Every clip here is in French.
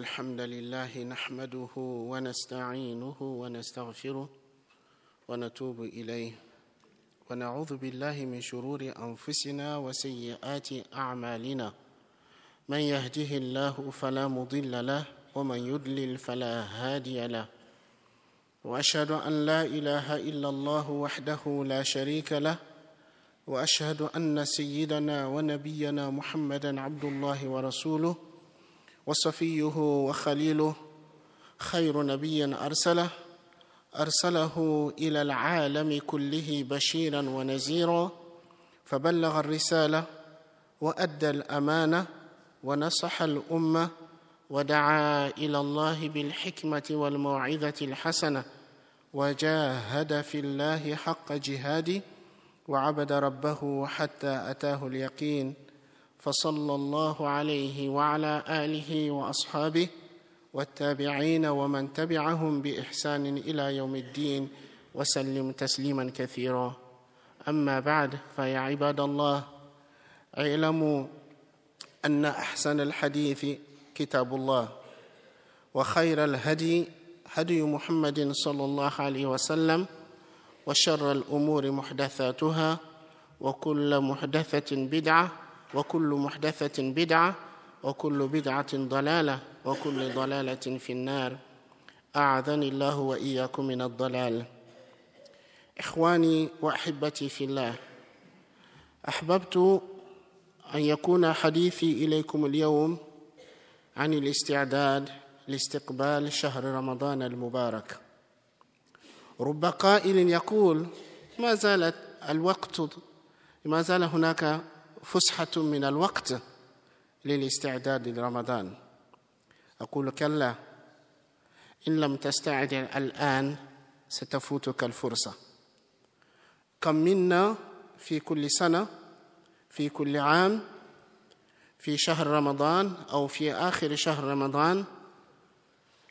الحمد لله نحمده ونستعينه ونستغفره ونتوب إليه ونعوذ بالله من شرور أنفسنا وسيئات أعمالنا. من يهده الله فلا مضل له ومن يضلل فلا هادي له، وأشهد أن لا إله إلا الله وحده لا شريك له، وأشهد أن سيدنا ونبينا محمدًا عبد الله ورسوله وصفيه وخليله، خير نبي أرسله إلى العالم كله بشيرا ونذيرا، فبلغ الرسالة وأدى الأمانة ونصح الأمة ودعا إلى الله بالحكمة والموعظة الحسنة، وجاهد في الله حق جهاده وعبد ربه حتى أتاه اليقين، فصلى الله عليه وعلى آله وأصحابه والتابعين ومن تبعهم بإحسان إلى يوم الدين، وسلم تسليما كثيرا. أما بعد، فيا عباد الله، اعلموا أن أحسن الحديث كتاب الله، وخير الهدي هدي محمد صلى الله عليه وسلم، وشر الأمور محدثاتها، وكل محدثة بدعة، وكل محدثة بدعة، وكل بدعة ضلالة، وكل ضلالة في النار. أعاذني الله وإياكم من الضلال. إخواني وأحبتي في الله، أحببت أن يكون حديثي إليكم اليوم عن الاستعداد لاستقبال شهر رمضان المبارك. رب قائل يقول: ما زال هناك فسحة من الوقت للاستعداد لرمضان. أقول: كلا، إن لم تستعد الآن ستفوتك الفرصة. كم منا في كل سنة، في كل عام، في شهر رمضان أو في آخر شهر رمضان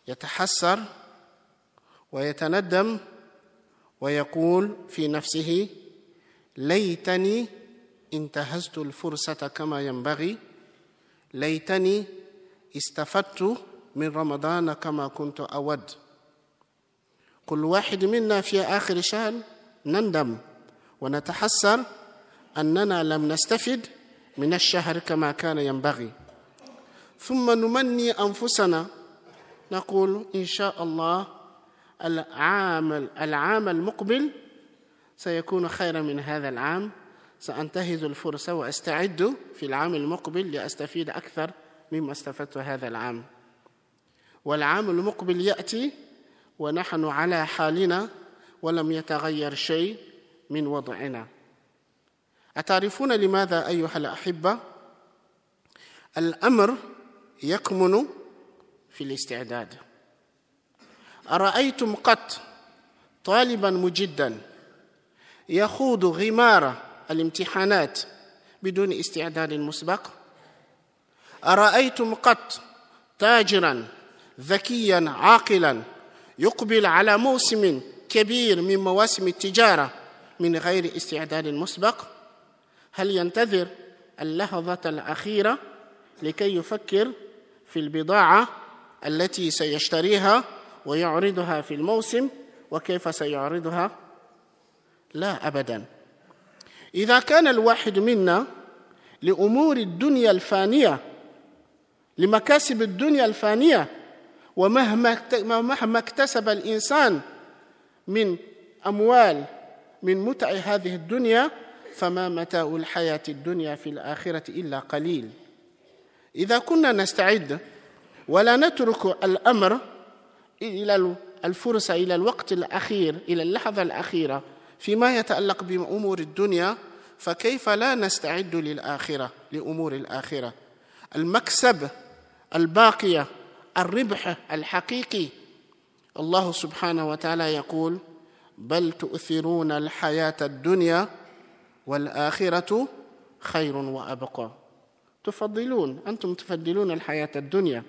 يتحسر ويتندم ويقول في نفسه: ليتني انتهزت الفرصة كما ينبغي، ليتني استفدت من رمضان كما كنت أود. كل واحد منا في آخر شهر نندم ونتحسر أننا لم نستفد من الشهر كما كان ينبغي، ثم نمني أنفسنا نقول: إن شاء الله العام المقبل سيكون خيرا من هذا العام، سأنتهز الفرصة وأستعد في العام المقبل لأستفيد أكثر مما استفدت هذا العام. والعام المقبل يأتي ونحن على حالنا ولم يتغير شيء من وضعنا. أتعرفون لماذا أيها الأحبة؟ الأمر يكمن في الاستعداد. أرأيتم قط طالبا مجدا يخوض غمار الامتحانات بدون استعداد مسبق؟ أرأيتم قط تاجرا ذكيا عاقلا يقبل على موسم كبير من مواسم التجارة من غير استعداد مسبق؟ هل ينتظر اللحظة الأخيرة لكي يفكر في البضاعة التي سيشتريها ويعرضها في الموسم وكيف سيعرضها؟ لا أبدا. إذا كان الواحد منا لأمور الدنيا الفانية، لمكاسب الدنيا الفانية، ومهما اكتسب الإنسان من أموال من متع هذه الدنيا، فما متاع الحياة الدنيا في الآخرة إلا قليل. إذا كنا نستعد ولا نترك الأمر إلى الفرصة، إلى الوقت الأخير، إلى اللحظة الأخيرة فيما يتعلق بأمور الدنيا، فكيف لا نستعد للآخرة، لأمور الآخرة؟ المكسب الباقية، الربح الحقيقي. الله سبحانه وتعالى يقول: بل تؤثرون الحياة الدنيا والآخرة خير وأبقى. أنتم تفضلون الحياة الدنيا.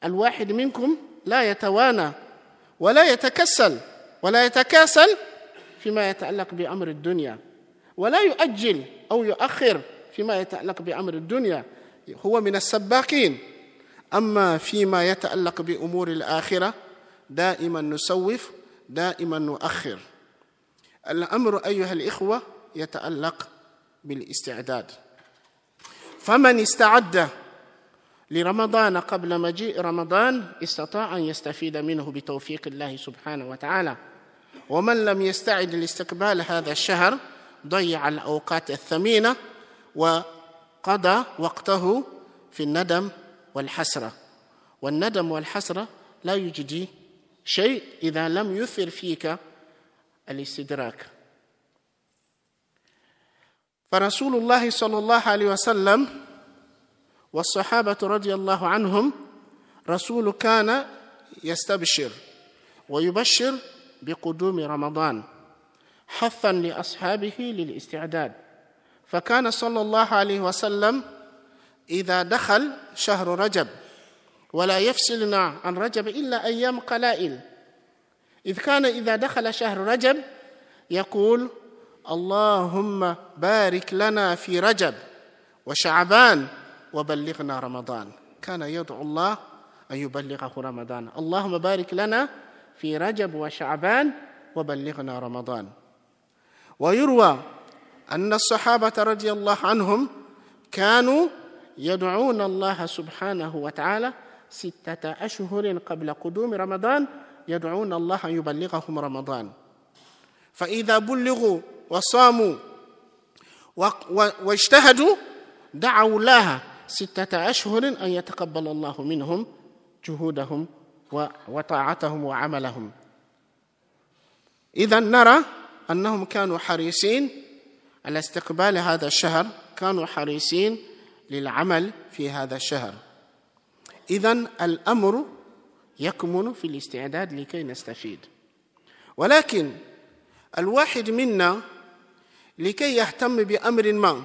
الواحد منكم لا يتوانى ولا يتكاسل فيما يتعلق بأمر الدنيا، ولا يؤجل أو يؤخر فيما يتعلق بأمر الدنيا. هو من السباقين. أما فيما يتعلق بأمور الآخرة دائما نسوف، دائما نؤخر. الأمر أيها الإخوة يتعلق بالاستعداد. فمن استعد لرمضان قبل مجيء رمضان استطاع أن يستفيد منه بتوفيق الله سبحانه وتعالى، ومن لم يستعد لاستقبال هذا الشهر ضيع الأوقات الثمينة وقضى وقته في الندم والحسرة، والندم والحسرة لا يجدي شيء إذا لم يثر فيك الاستدراك. فرسول الله صلى الله عليه وسلم والصحابة رضي الله عنهم رسول كان يستبشر ويبشر بقدوم رمضان حثا لأصحابه للاستعداد. فكان صلى الله عليه وسلم إذا دخل شهر رجب، ولا يفصلنا عن رجب إلا أيام قلائل، إذ كان إذا دخل شهر رجب يقول: اللهم بارك لنا في رجب وشعبان وبلغنا رمضان. كان يدعو الله أن يبلغه رمضان، اللهم بارك لنا في رجب وشعبان وبلغنا رمضان. ويروى أن الصحابة رضي الله عنهم كانوا يدعون الله سبحانه وتعالى 6 أشهر قبل قدوم رمضان، يدعون الله أن يبلغهم رمضان. فإذا بلغوا وصاموا واجتهدوا دعوا الله 6 أشهر أن يتقبل الله منهم جهودهم وطاعتهم وعملهم. إذا نرى أنهم كانوا حريصين على استقبال هذا الشهر، كانوا حريصين للعمل في هذا الشهر. إذا الأمر يكمن في الاستعداد لكي نستفيد. ولكن الواحد منا لكي يهتم بأمر ما،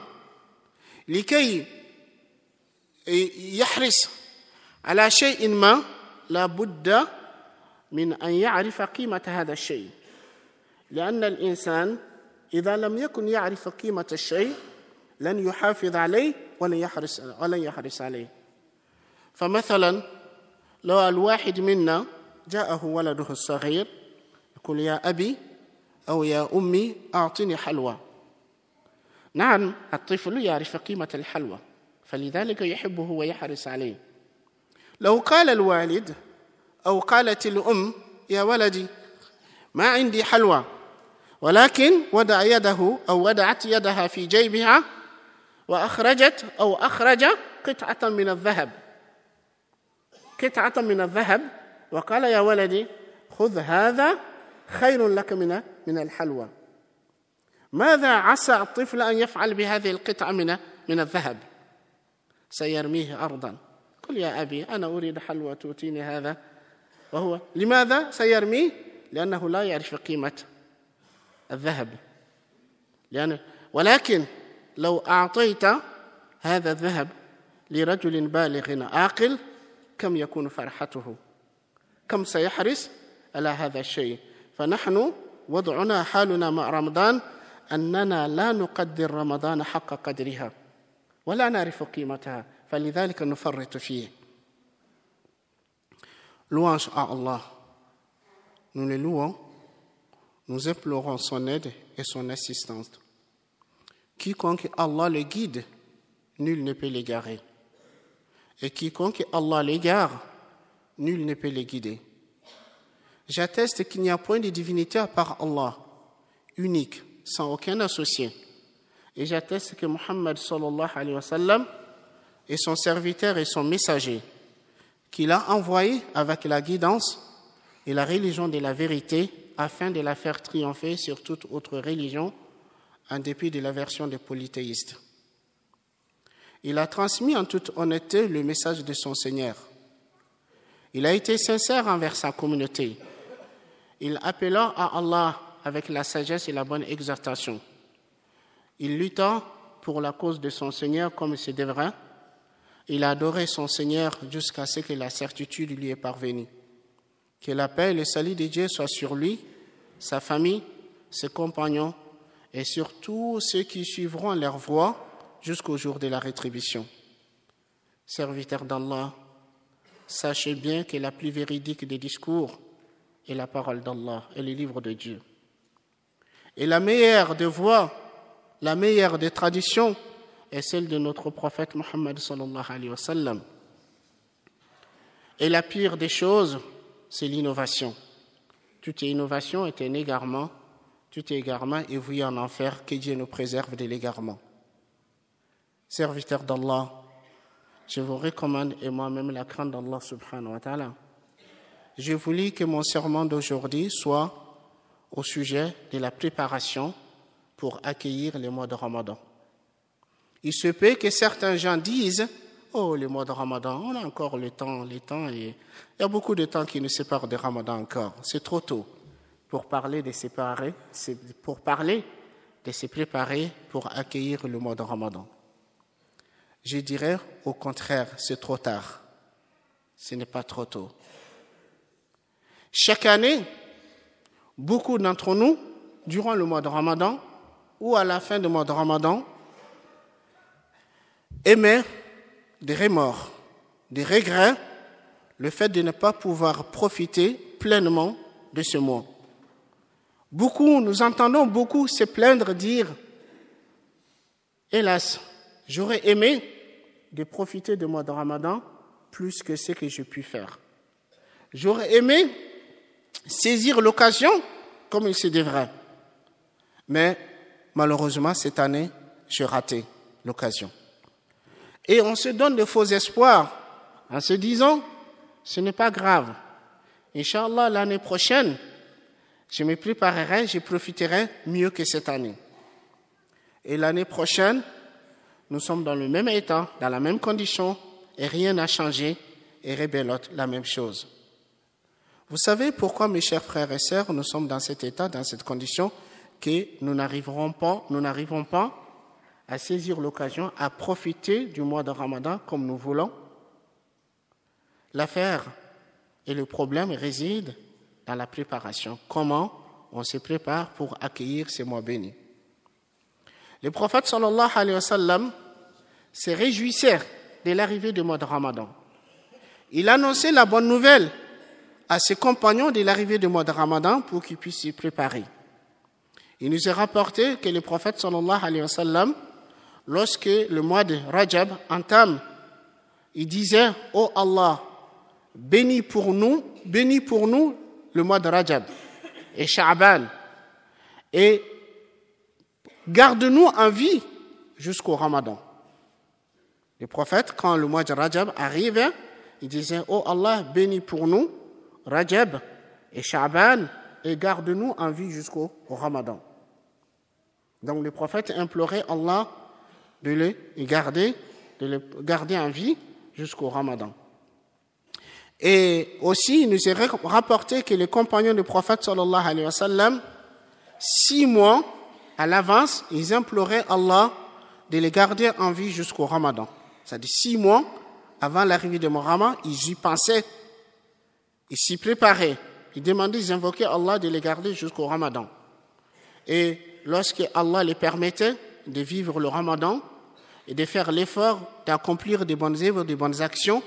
لكي يحرص على شيء ما، لا بد من أن يعرف قيمة هذا الشيء، لأن الإنسان إذا لم يكن يعرف قيمة الشيء لن يحافظ عليه ولن يحرص عليه. فمثلا لو الواحد منا جاءه ولده الصغير يقول: يا أبي أو يا أمي أعطني حلوى. نعم، الطفل يعرف قيمة الحلوى فلذلك يحبه ويحرص عليه. لو قال الوالد أو قالت الأم: يا ولدي ما عندي حلوى، ولكن وضع يده أو وضعت يدها في جيبها وأخرجت أو أخرج قطعة من الذهب وقال: يا ولدي خذ هذا خير لك من الحلوى، ماذا عسى الطفل أن يفعل بهذه القطعة من الذهب؟ سيرميه أرضا. قل: يا أبي أنا أريد حلوى تؤتيني هذا، وهو لماذا سيرميه؟ لأنه لا يعرف قيمة الذهب. ولكن لو أعطيت هذا الذهب لرجل بالغ عاقل كم يكون فرحته، كم سيحرص على هذا الشيء. فنحن وضعنا حالنا مع رمضان أننا لا نقدر رمضان حق قدرها ولا نعرف قيمتها، فلذلك نفرط فيه. Louange à Allah. Nous le louons, nous implorons son aide et son assistance. Quiconque Allah le guide, nul ne peut l'égarer. Et quiconque Allah l'égare, nul ne peut le guider. J'atteste qu'il n'y a point de divinité à part Allah, unique, sans aucun associé. Et j'atteste que Muhammad sallallahu alayhi wa sallam est son serviteur et son messager, qu'il a envoyé avec la guidance et la religion de la vérité afin de la faire triompher sur toute autre religion en dépit de l'aversion des polythéistes. Il a transmis en toute honnêteté le message de son Seigneur. Il a été sincère envers sa communauté. Il appela à Allah avec la sagesse et la bonne exhortation. Il lutta pour la cause de son Seigneur comme c'est devrait. Il a adoré son Seigneur jusqu'à ce que la certitude lui est parvenue. Que la paix et le salut de Dieu soient sur lui, sa famille, ses compagnons et sur tous ceux qui suivront leur voie jusqu'au jour de la rétribution. Serviteurs d'Allah, sachez bien que la plus véridique des discours est la parole d'Allah et le livre de Dieu. Et la meilleure des voies, la meilleure des traditions est celle de notre prophète Muhammad sallallahu alayhi wa sallam. Et la pire des choses, c'est l'innovation. Toute innovation est un égarement, tout égarement est voué en enfer, que Dieu nous préserve de l'égarement. Serviteurs d'Allah, je vous recommande et moi-même la crainte d'Allah subhanahu wa ta'ala. Je voulais que mon sermon d'aujourd'hui soit au sujet de la préparation pour accueillir le mois de Ramadan. Il se peut que certains gens disent « Oh, le mois de Ramadan, on a encore le temps, et il y a beaucoup de temps qui nous sépare de Ramadan encore. C'est trop tôt pour parler de se préparer pour accueillir le mois de Ramadan. » Je dirais au contraire, c'est trop tard. Ce n'est pas trop tôt. Chaque année, beaucoup d'entre nous, durant le mois de Ramadan ou à la fin du mois de Ramadan, émet des remords, des regrets, le fait de ne pas pouvoir profiter pleinement de ce mois. Nous entendons beaucoup se plaindre, dire « Hélas, j'aurais aimé de profiter du mois de Ramadan plus que ce que j'ai pu faire. J'aurais aimé saisir l'occasion comme il se devrait. Mais malheureusement, cette année, j'ai raté l'occasion. » Et on se donne de faux espoirs en se disant, ce n'est pas grave. Inch'Allah, l'année prochaine, je me préparerai, je profiterai mieux que cette année. Et l'année prochaine, nous sommes dans le même état, dans la même condition, et rien n'a changé, et rebelote la même chose. Vous savez pourquoi, mes chers frères et sœurs, nous sommes dans cet état, dans cette condition, que nous n'arrivons pas à saisir l'occasion, à profiter du mois de Ramadan comme nous voulons. L'affaire et le problème résident dans la préparation. Comment on se prépare pour accueillir ces mois bénis. Le prophète sallallahu alayhi wa sallam se réjouissait de l'arrivée du mois de Ramadan. Il annonçait la bonne nouvelle à ses compagnons de l'arrivée du mois de Ramadan pour qu'ils puissent s'y préparer. Il nous est rapporté que le prophète sallallahu alayhi wa sallam, lorsque le mois de Rajab entame, il disait « Oh Allah, bénis pour nous le mois de Rajab et Sha'ban et garde-nous en vie jusqu'au Ramadan. » Le prophète, quand le mois de Rajab arrivait, il disait « Oh Allah, bénis pour nous Rajab et Sha'ban et garde-nous en vie jusqu'au Ramadan. » Donc le prophète implorait Allah de le garder en vie jusqu'au Ramadan. Et aussi, il nous est rapporté que les compagnons du prophète sallallahu alayhi wa sallam, 6 mois à l'avance, ils imploraient Allah de les garder en vie jusqu'au Ramadan. C'est-à-dire 6 mois avant l'arrivée de Ramadan, ils y pensaient, ils s'y préparaient, ils demandaient, ils invoquaient Allah de les garder jusqu'au Ramadan. Et lorsque Allah les permettait de vivre le Ramadan et de faire l'effort d'accomplir des bonnes œuvres, des bonnes actions,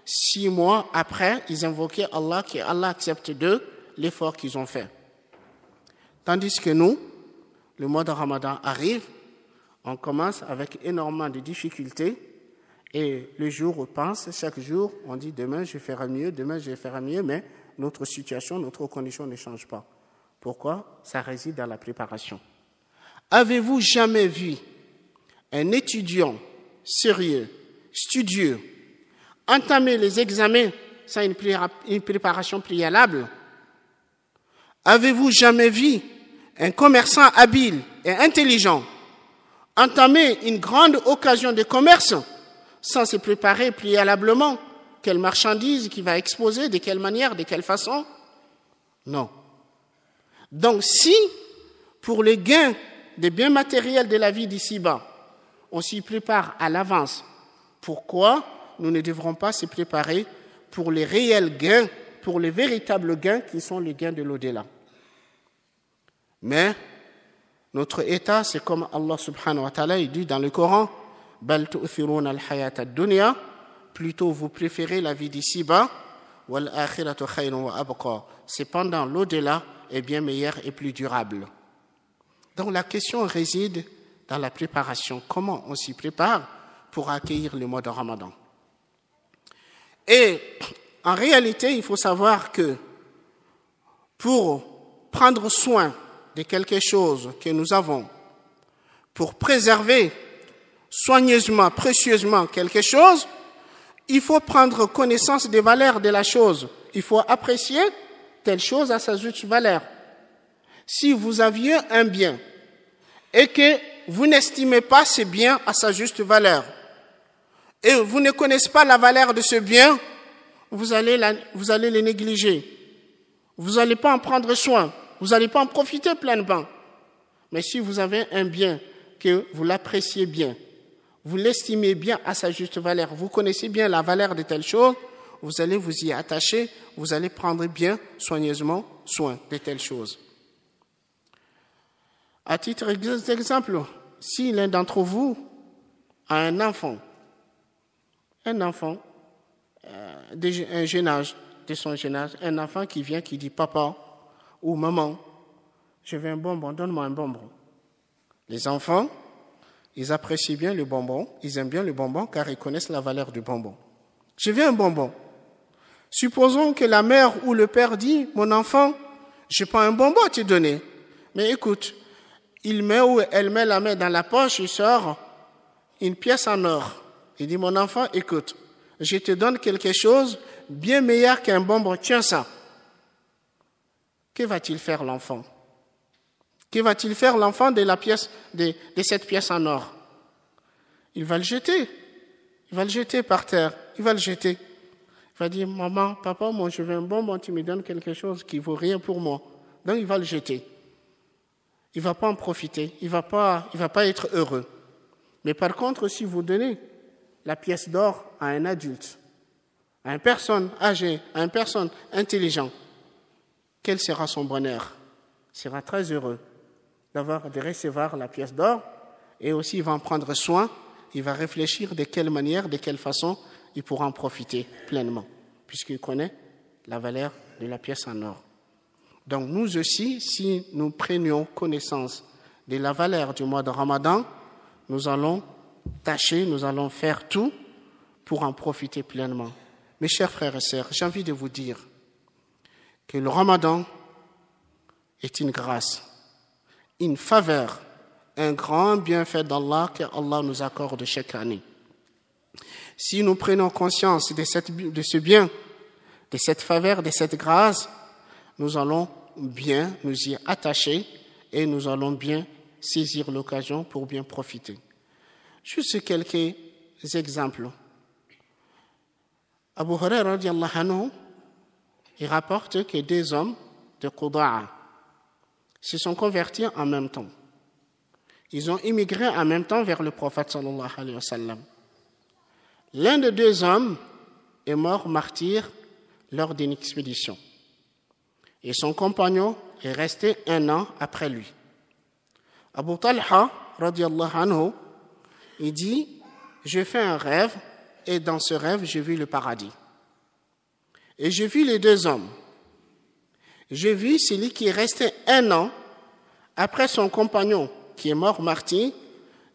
6 mois après, ils invoquaient Allah, que Allah accepte d'eux l'effort qu'ils ont fait. Tandis que nous, le mois de Ramadan arrive, on commence avec énormément de difficultés et le jour où on pense, chaque jour, on dit demain je ferai mieux, mais notre situation, notre condition ne change pas. Pourquoi? Ça réside dans la préparation. Avez-vous jamais vu un étudiant sérieux, studieux, entamer les examens sans une préparation préalable? Avez-vous jamais vu un commerçant habile et intelligent entamer une grande occasion de commerce sans se préparer préalablement? Quelle marchandise qu'il va exposer, de quelle manière, de quelle façon? Non. Donc si, pour les gains des biens matériels de la vie d'ici-bas, on s'y prépare à l'avance, pourquoi nous ne devrons pas se préparer pour les réels gains, pour les véritables gains qui sont les gains de l'au-delà? Mais notre état, c'est comme Allah subhanahu wa ta'ala, il dit dans le Coran, « Bal tu'thiruna al-hayata ad-dunya plutôt vous préférez la vie d'ici-bas, وَالْآخِرَةُ خَيْرٌ وَأَبْقَى. Cependant, l'au-delà est bien meilleur et plus durable. Donc la question réside dans la préparation. Comment on s'y prépare pour accueillir le mois de Ramadan? Et en réalité, il faut savoir que pour prendre soin de quelque chose que nous avons, pour préserver soigneusement, précieusement quelque chose, il faut prendre connaissance des valeurs de la chose. Il faut apprécier telle chose à sa juste valeur. Si vous aviez un bien et que vous n'estimez pas ce bien à sa juste valeur, et vous ne connaissez pas la valeur de ce bien, vous allez le négliger. Vous n'allez pas en prendre soin. Vous n'allez pas en profiter pleinement. Mais si vous avez un bien que vous l'appréciez bien, vous l'estimez bien à sa juste valeur, vous connaissez bien la valeur de telle chose, vous allez vous y attacher, vous allez prendre bien, soigneusement soin de telle chose. À titre d'exemple, si l'un d'entre vous a un enfant de son jeune âge, un enfant qui vient, qui dit « Papa » ou « Maman, je veux un bonbon, donne-moi un bonbon ». Les enfants, ils apprécient bien le bonbon, ils aiment bien le bonbon car ils connaissent la valeur du bonbon. Je veux un bonbon. Supposons que la mère ou le père dit « Mon enfant, je n'ai pas un bonbon à te donner. Mais écoute, il met ou elle met la main dans la poche, il sort une pièce en or. Il dit « Mon enfant, écoute, je te donne quelque chose bien meilleur qu'un bonbon, tiens ça. » Que va-t-il faire l'enfant? Que va-t-il faire l'enfant de cette pièce en or? Il va le jeter. Il va le jeter par terre. Il va le jeter. Il va dire, maman, papa, moi je veux un bonbon, tu me donnes quelque chose qui ne vaut rien pour moi. Donc il va le jeter. Il ne va pas en profiter. Il ne va pas être heureux. Mais par contre, si vous donnez la pièce d'or à un adulte, à une personne âgée, à une personne intelligente, quel sera son bonheur? Il sera très heureux de recevoir la pièce d'or et aussi il va en prendre soin, il va réfléchir de quelle manière, de quelle façon il pourra en profiter pleinement, puisqu'il connaît la valeur de la pièce en or. Donc nous aussi, si nous prenions connaissance de la valeur du mois de Ramadan, nous allons tâcher, nous allons faire tout pour en profiter pleinement. Mes chers frères et sœurs, j'ai envie de vous dire que le Ramadan est une grâce, une faveur, un grand bienfait d'Allah que Allah nous accorde chaque année. Si nous prenons conscience de ce bien, de cette faveur, de cette grâce, nous allons bien nous y attacher et nous allons bien saisir l'occasion pour bien profiter. Juste quelques exemples. Abu Huraira radiyallahu anhu, il rapporte que 2 hommes de Quda'a se sont convertis en même temps. Ils ont immigré en même temps vers le prophète sallallahu alayhi wa sallam. L'un des 2 hommes est mort martyr lors d'une expédition. Et son compagnon est resté 1 an après lui. Abu Talha, radiyallahu anhu, il dit, j'ai fait un rêve et dans ce rêve, j'ai vu le paradis. Et j'ai vu les 2 hommes. J'ai vu celui qui est resté 1 an après son compagnon qui est mort martyr.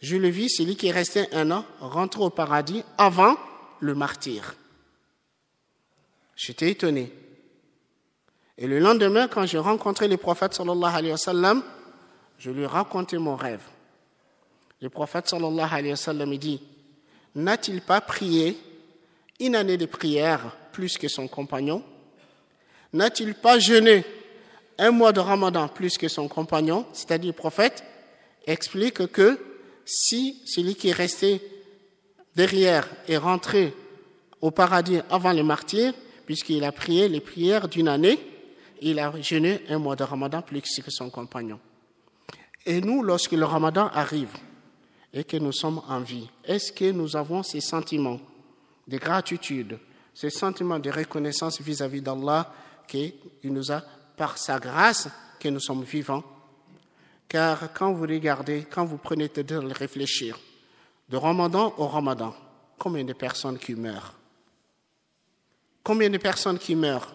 Je le vis, celui qui est resté 1 an, rentrer au paradis avant le martyr. J'étais étonné. Et le lendemain, quand j'ai rencontré le prophète sallallahu alayhi wa sallam, je lui ai raconté mon rêve. Le prophète sallallahu alayhi wa sallam dit, n'a-t-il pas prié une année de prière plus que son compagnon? N'a-t-il pas jeûné 1 mois de Ramadan plus que son compagnon? C'est-à-dire le prophète explique que si celui qui est resté derrière est rentré au paradis avant le martyr, puisqu'il a prié les prières d'une année, il a jeûné 1 mois de Ramadan plus que son compagnon. Et nous, lorsque le Ramadan arrive et que nous sommes en vie, est-ce que nous avons ces sentiments de gratitude, ces sentiments de reconnaissance vis-à-vis d'Allah qu'il nous a, par sa grâce, que nous sommes vivants? Car quand vous regardez, quand vous prenez le temps de réfléchir, de Ramadan au Ramadan, combien de personnes qui meurent? Combien de personnes qui meurent?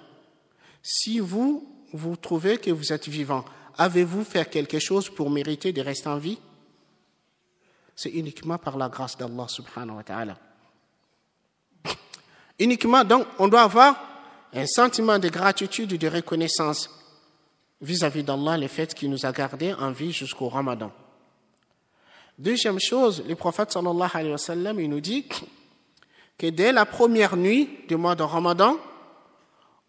Si vous trouvez que vous êtes vivant, avez-vous fait quelque chose pour mériter de rester en vie? C'est uniquement par la grâce d'Allah subhanahu wa ta'ala. Uniquement, donc, on doit avoir un sentiment de gratitude et de reconnaissance vis-à-vis d'Allah, le fait qu'il nous a gardés en vie jusqu'au Ramadan. Deuxième chose, le prophète sallallahu alayhi wa sallam, il nous dit que dès la première nuit du mois de Ramadan,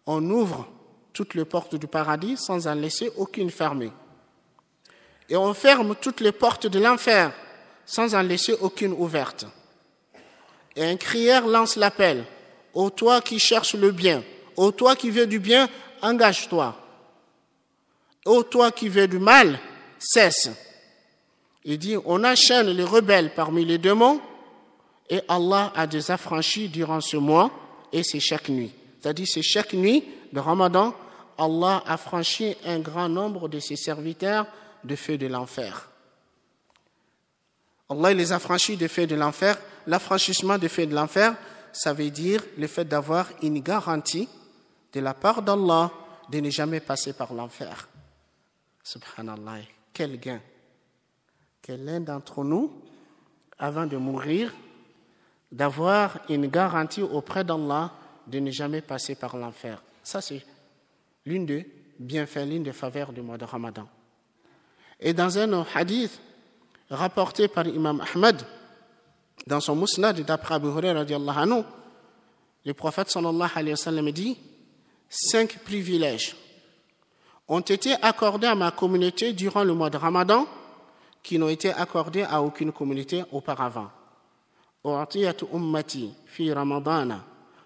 on ouvre toutes les portes du paradis sans en laisser aucune fermée. Et on ferme toutes les portes de l'enfer sans en laisser aucune ouverte. Et un crieur lance l'appel: ô toi qui cherches le bien, ô toi qui veux du bien, engage-toi. Ô toi qui veux du mal, cesse. Il dit, on enchaîne les rebelles parmi les démons et Allah a des affranchis durant ce mois et c'est chaque nuit. C'est-à-dire c'est chaque nuit de Ramadan, Allah a franchi un grand nombre de ses serviteurs de feu de l'enfer. Allah les a franchis des feux de l'enfer. L'affranchissement des feux de l'enfer, ça veut dire le fait d'avoir une garantie de la part d'Allah de ne jamais passer par l'enfer. Subhanallah, quel gain que l'un d'entre nous, avant de mourir, d'avoir une garantie auprès d'Allah de ne jamais passer par l'enfer. Ça, c'est l'une des bienfaits, l'une des faveurs du mois de Ramadan. Et dans un hadith rapporté par Imam Ahmed, dans son Musnad d'après Abu Hurairah radiyallahu anhu, le prophète sallallahu alayhi wa sallam dit 5 privilèges ont été accordés à ma communauté durant le mois de Ramadan qui n'ont été accordés à aucune communauté auparavant. أعطيت أمتي في رمضان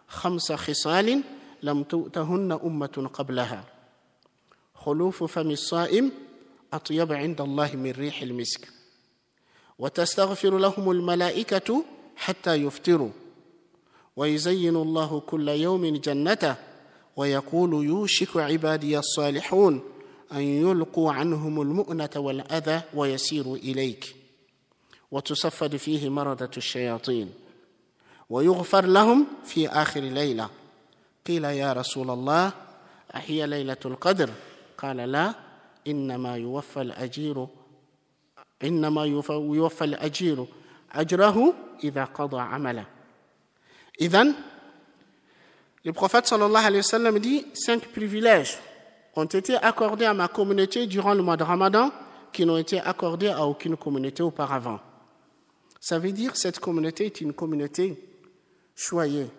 5 خصال لم تؤتهن أمة قبلها خلوف فم الصائم أطيب عند الله من ريح المسك وتستغفر لهم الملائكة حتى يفطروا ويزين الله كل يوم جنته ويقول يوشك عبادي الصالحون أن يلقوا عنهم المؤنة والأذى ويسيروا إليك وتصفد فيه مردة الشياطين ويغفر لهم في آخر ليلة قيل يا رسول الله أهي ليلة القدر قال لا إنما يوفى الأجير أجره إذا قضى عمله. إذن le prophète sallallahu alayhi wa sallam dit 5 privilèges ont été accordés à ma communauté durant le mois de Ramadan qui n'ont été accordés à aucune communauté auparavant. Ça veut dire que cette communauté est une communauté choyée,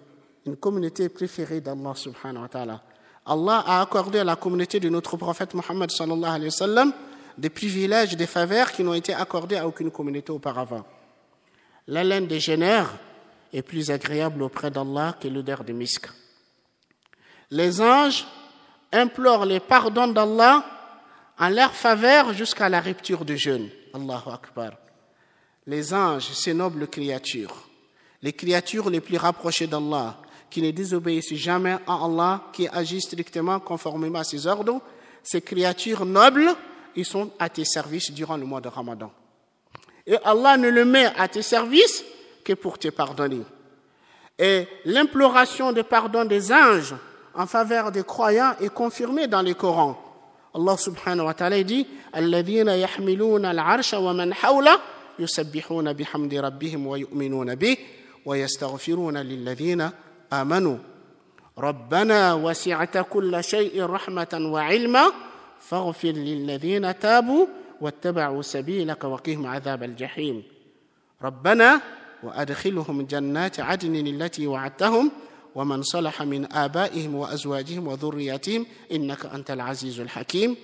une communauté préférée d'Allah subhanahu wa ta'ala. Allah a accordé à la communauté de notre prophète Muhammad sallallahu alayhi wa sallam des privilèges, des faveurs qui n'ont été accordés à aucune communauté auparavant. L'haleine des génères est plus agréable auprès d'Allah que l'odeur de misk. Les anges implorent les pardons d'Allah en leur faveur jusqu'à la rupture du jeûne. Allahu Akbar. Les anges, ces nobles créatures, les créatures les plus rapprochées d'Allah, qui ne désobéissent jamais à Allah, qui agissent strictement conformément à ses ordres, ces créatures nobles, ils sont à tes services durant le mois de Ramadan. Et Allah ne le met à tes services que pour te pardonner. Et l'imploration de pardon des anges en faveur des croyants est confirmée dans le Coran. Allah subhanahu wa ta'ala dit « Alladhina yahmiluna al-arsha wa man hawla yusabbihuna bihamdi rabbihim wa yu'minuna bih wa yastaghfiruna lilladhina amanu. Rabbana wasi'ata kulla shay'in rahmatan wa ilma faghfir lilladhina tabu wattaba'u sabilaka wa qihim 'adhab al-jahim. Rabbana وأدخلهم جنات عدن التي وعدتهم ومن صلح من آبائهم وأزواجهم وذرياتهم إنك أنت العزيز الحكيم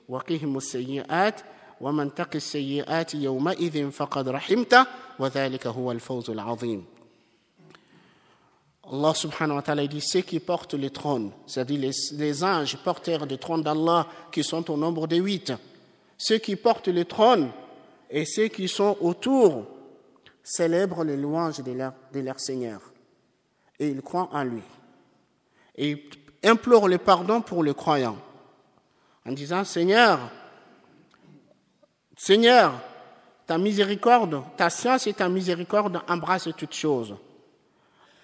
وقهم السيئات ومن تق السيئات يومئذ فقد رحمته وذلك هو الفوز العظيم. Allah subhanahu wa ta'ala dit ceux qui portent le trône, c'est-à-dire les anges porteurs du trône d'Allah qui sont au nombre de 8, ceux qui portent le trône et ceux qui sont autour célèbrent les louanges de leur Seigneur et ils croient en lui. Et ils implorent le pardon pour les croyants en disant Seigneur, ta miséricorde, ta science et ta miséricorde embrassent toutes choses.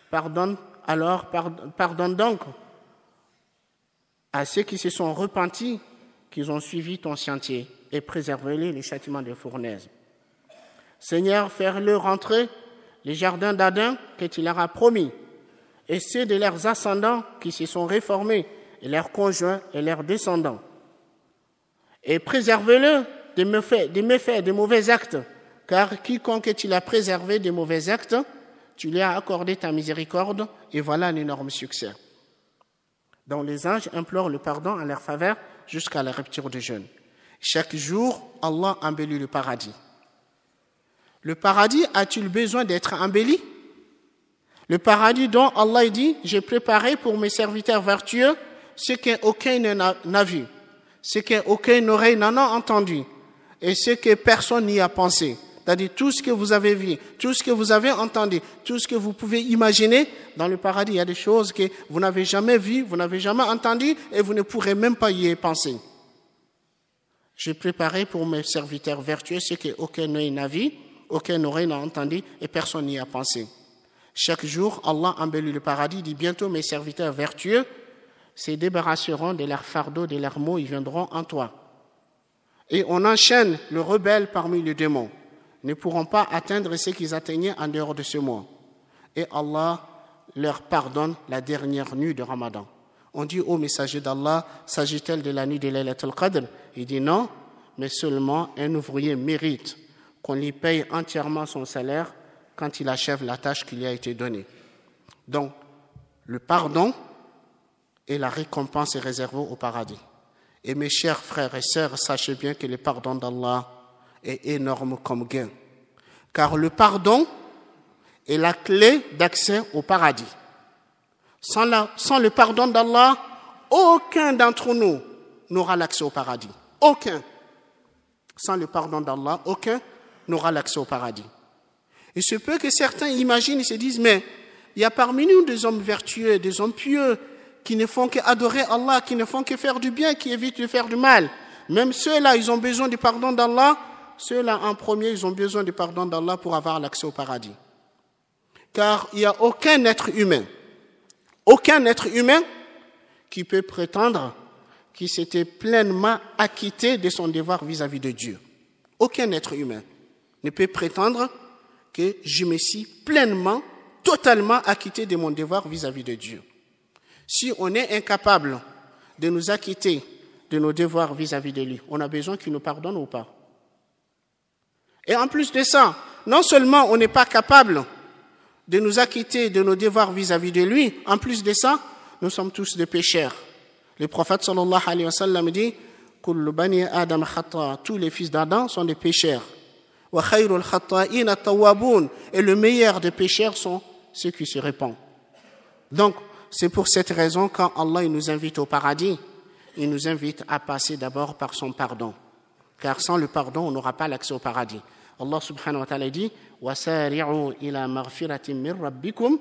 Pardonne alors pardonne donc à ceux qui se sont repentis, qu'ils ont suivi ton sentier, et préserve-les châtiments des fournaises. Seigneur, fais-le rentrer les jardins d'Adam que tu leur as promis, et ceux de leurs ascendants qui se sont réformés, et leurs conjoints et leurs descendants. Et préserve-le des méfaits, des mauvais actes, car quiconque tu l'as préservé des mauvais actes, tu lui as accordé ta miséricorde, et voilà un énorme succès. Donc les anges implorent le pardon en leur faveur jusqu'à la rupture du jeûne. Chaque jour, Allah embellit le paradis. Le paradis a-t-il besoin d'être embelli? Le paradis dont Allah dit « J'ai préparé pour mes serviteurs vertueux ce qu'aucun n'a vu, ce qu'aucune oreille n'en a entendu, et ce que personne n'y a pensé. » C'est-à-dire tout ce que vous avez vu, tout ce que vous avez entendu, tout ce que vous pouvez imaginer, dans le paradis, il y a des choses que vous n'avez jamais vues, vous n'avez jamais entendues, et vous ne pourrez même pas y penser. J'ai préparé pour mes serviteurs vertueux ce qu'aucun œil n'a vu, aucune oreille n'a entendu, et personne n'y a pensé. Chaque jour, Allah embellit le paradis, dit bientôt mes serviteurs vertueux se débarrasseront de leurs fardeaux, de leurs maux, ils viendront en toi. Et on enchaîne le rebelle parmi les démons. Ne pourront pas atteindre ce qu'ils atteignaient en dehors de ce mois. Et Allah leur pardonne la dernière nuit de Ramadan. On dit au messager d'Allah, s'agit-elle de la nuit de Laylatul Qadr? Il dit non, mais seulement un ouvrier mérite qu'on lui paye entièrement son salaire quand il achève la tâche qui lui a été donnée. Donc, le pardon et la récompense est réservée au paradis. Et mes chers frères et sœurs, sachez bien que le pardon d'Allah est énorme comme gain. Car le pardon est la clé d'accès au paradis. Sans le pardon d'Allah, aucun d'entre nous n'aura l'accès au paradis. Aucun. Sans le pardon d'Allah, aucun n'aura l'accès au paradis. Il se peut que certains imaginent et se disent, mais il y a parmi nous des hommes vertueux, des hommes pieux, qui ne font qu'adorer Allah, qui ne font que faire du bien, qui évitent de faire du mal. Même ceux-là, ils ont besoin du pardon d'Allah. Ceux-là, en premier, ils ont besoin du pardon d'Allah pour avoir l'accès au paradis. Car il n'y a aucun être humain qui peut prétendre qu'il s'était pleinement acquitté de son devoir vis-à-vis de Dieu. Aucun être humain ne peut prétendre que je me suis pleinement, totalement acquitté de mon devoir vis-à-vis de Dieu. Si on est incapable de nous acquitter de nos devoirs vis-à-vis de lui, on a besoin qu'il nous pardonne ou pas? Et en plus de ça, non seulement on n'est pas capable de nous acquitter de nos devoirs vis-à-vis de lui, en plus de ça, nous sommes tous des pécheurs. Le prophète sallallahu alayhi wa sallam dit « Kullu bani Adam khata » tous les fils d'Adam sont des pécheurs. « Wa khayrul khata'in at-tawwabun » et le meilleur des pécheurs sont ceux qui se répandent. Donc, c'est pour cette raison, quand Allah nous invite au paradis, il nous invite à passer d'abord par son pardon. Car sans le pardon, on n'aura pas l'accès au paradis. Allah subhanahu wa ta'ala dit وَسَارِعُوا إِلَى مَغْفِرَةٍ مِّن رَبِّكُمْ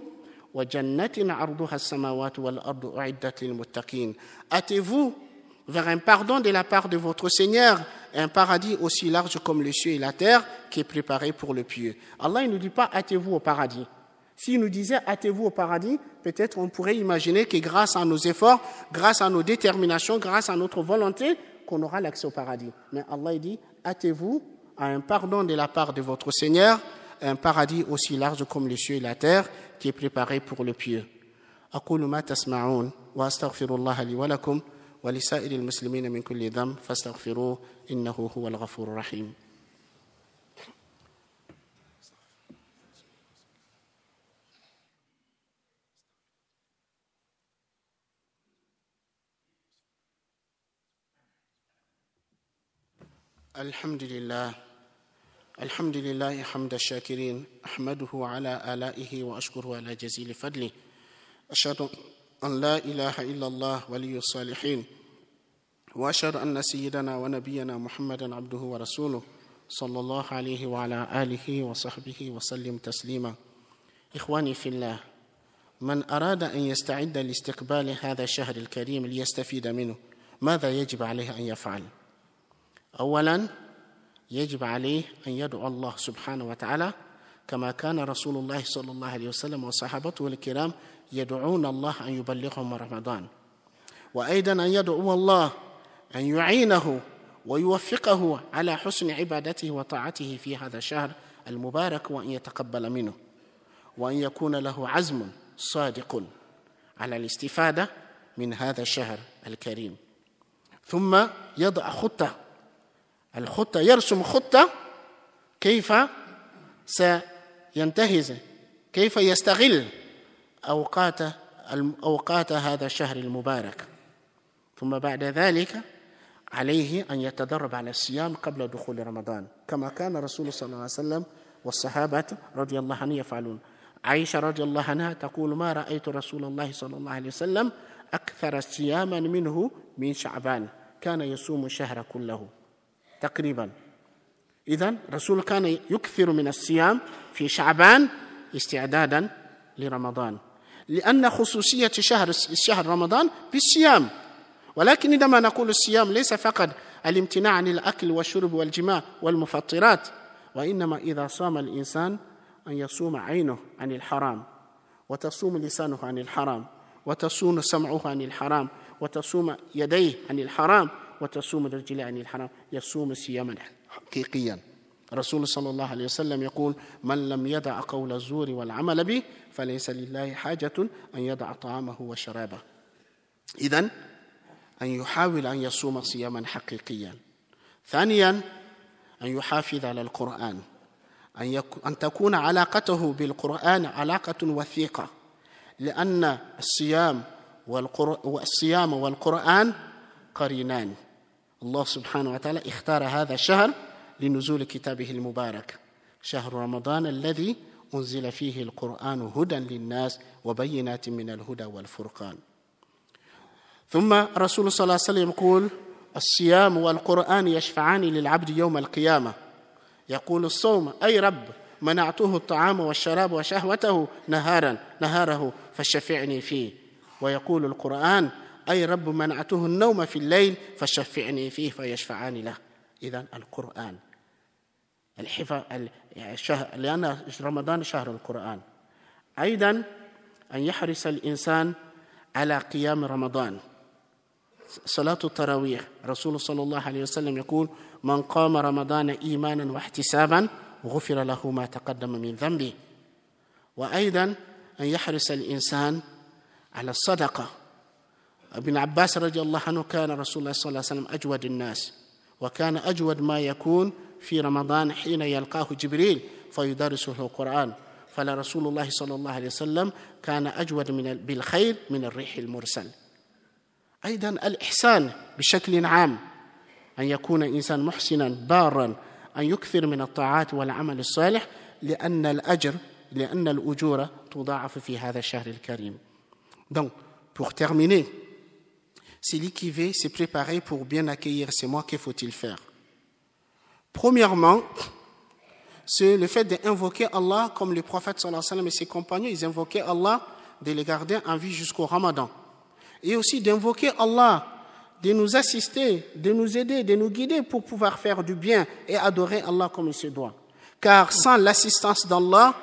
وَجَنَّةٍ عَرْضُهَا السَّمَاوَاتُ وَالْأَرْضُ أُعِدَّتْ لِلْمُتَّقِينَ. Hâtez-vous vers un pardon de la part de votre Seigneur, un paradis aussi large comme les cieux et la terre, qui est préparé pour le pieux. Allah ne nous dit pas hâtez-vous au paradis. S'il nous disait hâtez-vous au paradis, peut-être on pourrait imaginer que grâce à nos efforts, grâce à nos déterminations, grâce à notre volonté, qu'on aura l'accès au paradis. Mais Allah dit hâtez-vous à un pardon de la part de votre Seigneur, un paradis aussi large comme les cieux et la terre, qui est préparé pour le pieux. أقول ما تسمعون وأستغفر الله لي ولكم ولسائر المسلمين من كل ذنب فاستغفروه إنه هو الغفور الرحيم. الحمد لله حمد الشاكرين أحمده على آلائه وأشكره على جزيل فضله أشهد أن لا إله إلا الله ولي الصالحين وأشهد أن سيدنا ونبينا محمدا عبده ورسوله صلى الله عليه وعلى آله وصحبه وسلم تسليما. إخواني في الله، من أراد أن يستعد لاستقبال هذا الشهر الكريم ليستفيد منه، ماذا يجب عليه أن يفعل؟ أولاً يجب عليه أن يدعو الله سبحانه وتعالى كما كان رسول الله صلى الله عليه وسلم وصحابته الكرام يدعون الله أن يبلغهم رمضان، وأيضا أن يدعو الله أن يعينه ويوفقه على حسن عبادته وطاعته في هذا الشهر المبارك، وأن يتقبل منه، وأن يكون له عزم صادق على الاستفادة من هذا الشهر الكريم. ثم يضع الخطة، يرسم خطة كيف سينتهز، كيف يستغل أوقات هذا الشهر المبارك. ثم بعد ذلك عليه أن يتدرب على الصيام قبل دخول رمضان، كما كان رسول صلى الله عليه وسلم والصحابة رضي الله عنهم يفعلون. عائشة رضي الله عنها تقول: ما رأيت رسول الله صلى الله عليه وسلم أكثر صياما منه من شعبان، كان يصوم الشهر كله تقريبا. إذن رسول كان يكثر من الصيام في شعبان استعدادا لرمضان، لأن خصوصية شهر رمضان بالصيام. ولكن عندما نقول الصيام ليس فقط الامتناع عن الأكل والشرب والجماع والمفطرات، وإنما إذا صام الإنسان أن يصوم عينه عن الحرام، وتصوم لسانه عن الحرام، وتصوم سمعه عن الحرام، وتصوم يديه عن الحرام، وتصوم رجليه عن الحرام، يصوم صياما حقيقيا. الرسول صلى الله عليه وسلم يقول: من لم يدع قول الزور والعمل به فليس لله حاجة أن يدع طعامه وشرابه. إذن أن يحاول أن يصوم صياما حقيقيا. ثانيا أن يحافظ على القرآن، أن تكون علاقته بالقرآن علاقة وثيقة، لأن الصيام والقرآن قرينان. الله سبحانه وتعالى اختار هذا الشهر لنزول كتابه المبارك، شهر رمضان الذي أنزل فيه القرآن هدى للناس وبينات من الهدى والفرقان. ثم الرسول صلى الله عليه وسلم يقول: الصيام والقرآن يشفعان للعبد يوم القيامة. يقول الصوم: أي رب منعته الطعام والشراب وشهوته نهاره فشفعني فيه. ويقول القرآن: أي رب منعته النوم في الليل فشفعني فيه فيشفعان له. إذن القرآن لأن رمضان شهر القرآن. أيضا أن يحرص الإنسان على قيام رمضان، صلاة التراويح. رسول صلى الله عليه وسلم يقول: من قام رمضان إيمانا واحتسابا غفر له ما تقدم من ذنبه. وأيضا أن يحرص الإنسان على الصدقة. ابن عباس رضي الله عنه كان رسول الله صلى الله عليه وسلم أجود الناس، وكان أجود ما يكون في رمضان حين يلقاه جبريل فيدرسه القرآن. فلرسول الله صلى الله عليه وسلم كان أجود بالخير من الريح المرسل. أيضا الإحسان بشكل عام، أن يكون إنسان محسنا بارا، أن يكثر من الطاعات والعمل الصالح، لأن الأجور تضاعف في هذا الشهر الكريم. Donc, pour terminer, celui qui veut se préparer pour bien accueillir ces mois, que faut-il faire? Premièrement, c'est le fait d'invoquer Allah, comme le prophète sallallahu alayhi wa sallam et ses compagnons, ils invoquaient Allah de les garder en vie jusqu'au Ramadan. Et aussi d'invoquer Allah, de nous assister, de nous aider, de nous guider pour pouvoir faire du bien et adorer Allah comme il se doit. Car sans l'assistance d'Allah,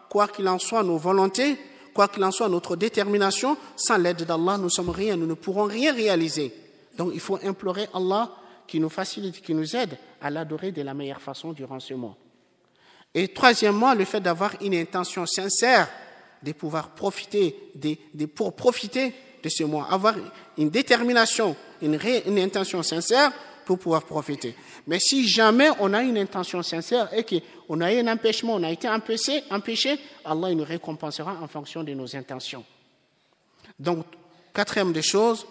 quoi qu'il en soit nos volontés, quoi qu'il en soit notre détermination, sans l'aide d'Allah, nous sommes rien, nous ne pourrons rien réaliser. Donc il faut implorer Allah qui nous facilite, qui nous aide à l'adorer de la meilleure façon durant ce mois. Et troisièmement, le fait d'avoir une intention sincère de pouvoir profiter, pour profiter de ce mois, avoir une détermination, une intention sincère pour pouvoir profiter. Mais si jamais on a une intention sincère et qu'on a eu un empêchement, on a été empêché, Allah il nous récompensera en fonction de nos intentions. Donc, quatrième des choses,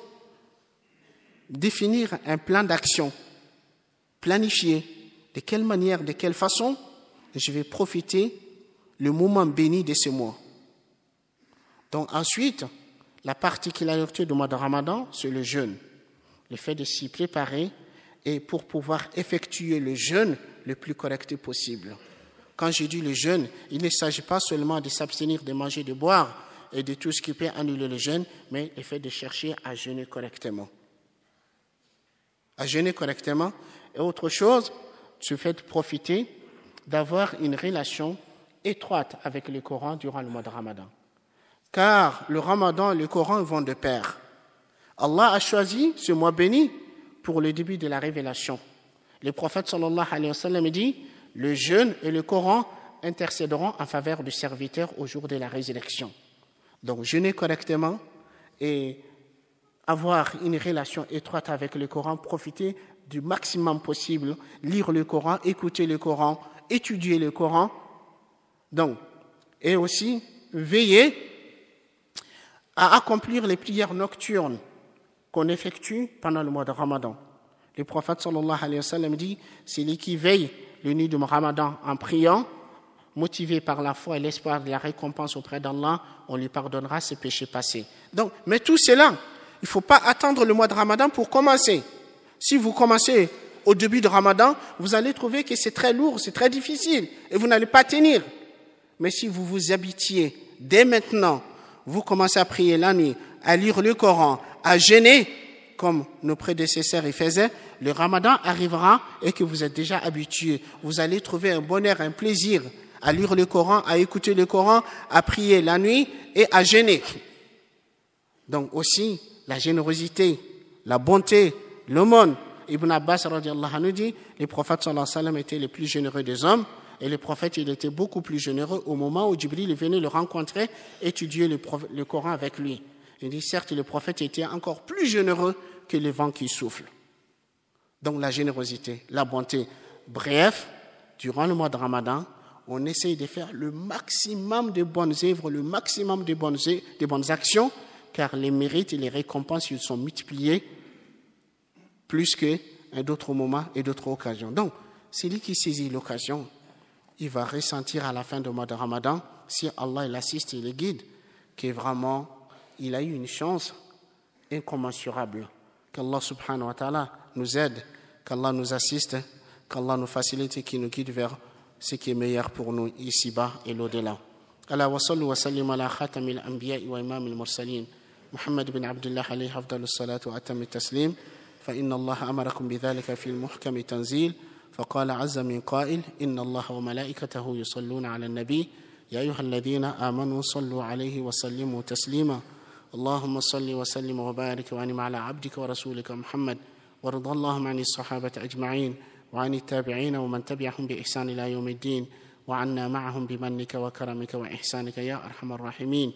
définir un plan d'action, planifier de quelle manière, de quelle façon je vais profiter le moment béni de ce mois. Donc ensuite, la particularité du mois de Ramadan, c'est le jeûne. Le fait de s'y préparer et pour pouvoir effectuer le jeûne le plus correct possible. Quand je dis le jeûne, il ne s'agit pas seulement de s'abstenir de manger, de boire et de tout ce qui peut annuler le jeûne, mais le fait de chercher à jeûner correctement. À jeûner correctement. Et autre chose, le fait de profiter d'avoir une relation étroite avec le Coran durant le mois de Ramadan. car le Ramadan et le Coran vont de pair. Allah a choisi ce mois béni pour le début de la révélation. Le prophète sallallahu alayhi wa sallam dit « Le jeûne et le Coran intercéderont en faveur du serviteur au jour de la résurrection. » Donc, jeûner correctement et avoir une relation étroite avec le Coran, profiter du maximum possible, lire le Coran, écouter le Coran, étudier le Coran. Donc, et aussi veiller à accomplir les prières nocturnes qu'on effectue pendant le mois de Ramadan. Le prophète sallallahu alayhi wa sallam dit « Celui qui veille le nuit du Ramadan en priant, motivé par la foi et l'espoir de la récompense auprès d'Allah, on lui pardonnera ses péchés passés. » Donc, mais tout cela, il ne faut pas attendre le mois de Ramadan pour commencer. Si vous commencez au début de Ramadan, vous allez trouver que c'est très lourd, c'est très difficile et vous n'allez pas tenir. Mais si vous vous habituez dès maintenant, vous commencez à prier la nuit, à lire le Coran, à jeûner, comme nos prédécesseurs y faisaient, le Ramadan arrivera et que vous êtes déjà habitué. Vous allez trouver un bonheur, un plaisir à lire le Coran, à écouter le Coran, à prier la nuit et à jeûner. Donc aussi, la générosité, la bonté, l'aumône. Ibn Abbas radiallahu anhu dit, les prophètes sallallahu alayhi wa sallam étaient les plus généreux des hommes et les prophètes, il était beaucoup plus généreux au moment où Jibril est venu le rencontrer, étudier le Coran avec lui. Il dit, certes, le prophète était encore plus généreux que les vents qui soufflent. Donc la générosité, la bonté. Bref, durant le mois de Ramadan, on essaye de faire le maximum de bonnes œuvres, le maximum de bonnes actions, car les mérites et les récompenses, ils sont multipliés plus que d'autres moments et d'autres occasions. Donc, celui qui saisit l'occasion, il va ressentir à la fin du mois de Ramadan, si Allah l'assiste et le guide, que vraiment, il a eu une chance incommensurable. Qu'Allah subhanahu wa ta'ala nous aide, qu'Allah nous assiste, qu'Allah nous facilite et qu'il nous guide vers ce qui est meilleur pour nous ici-bas et l'au-delà. Ala wa sallu wa sallim ala khatamil anbiya'i wa imamil mursalin, Muhammad bin Abdullah alayhi afdalus salatu wa atamit taslim, فإن الله أمركم بذلك في المحكم تنزيل فقال عز من قائل إن الله وملائكته يصلون على النبي يا أيها الذين آمنوا صلوا عليه وسلموا تسليما اللهم صل وسلم وبارك وأنعم على عبدك ورسولك محمد وارض اللهم عن الصحابة أجمعين وعن التابعين ومن تبعهم بإحسان إلى يوم الدين وعنا معهم بمنك وكرمك وإحسانك يا أرحم الراحمين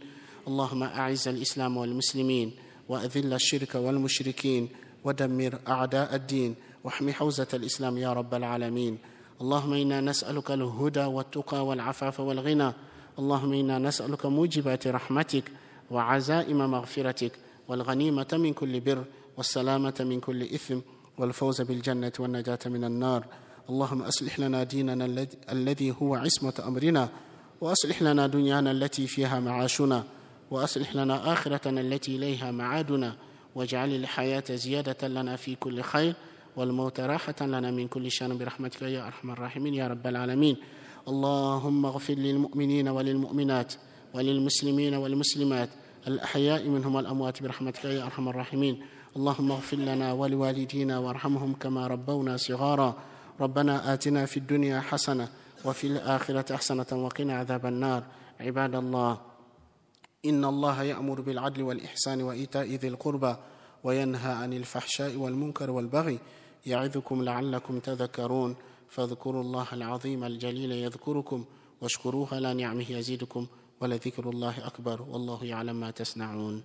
اللهم أعز الإسلام والمسلمين وأذل الشرك والمشركين ودمر أعداء الدين واحمي حوزة الإسلام يا رب العالمين اللهم إنا نسألك الهدى والتقى والعفاف والغنى اللهم إنا نسألك موجبات رحمتك وعزائم مغفرتك والغنيمة من كل بر والسلامة من كل إثم والفوز بالجنة والنجاة من النار اللهم أصلح لنا ديننا الذي هو عصمة أمرنا وأصلح لنا دنيانا التي فيها معاشنا وأصلح لنا آخرتنا التي إليها معادنا واجعل الحياة زيادة لنا في كل خير والموت راحة لنا من كل شر برحمتك يا أرحم الراحمين يا رب العالمين اللهم اغفر للمؤمنين وللمؤمنات وللمسلمين والمسلمات الأحياء منهم والأموات برحمتك يا أرحم الراحمين اللهم اغفر لنا ولوالدينا وارحمهم كما ربونا صغارا ربنا آتنا في الدنيا حسنة وفي الآخرة حسنة وقنا عذاب النار عباد الله إن الله يأمر بالعدل والإحسان وإيتاء ذي القربى وينهى عن الفحشاء والمنكر والبغي يعظكم لعلكم تذكرون فاذكروا الله العظيم الجليل يذكركم واشكروه على نعمه يزيدكم ولذكر الله أكبر والله يعلم ما تصنعون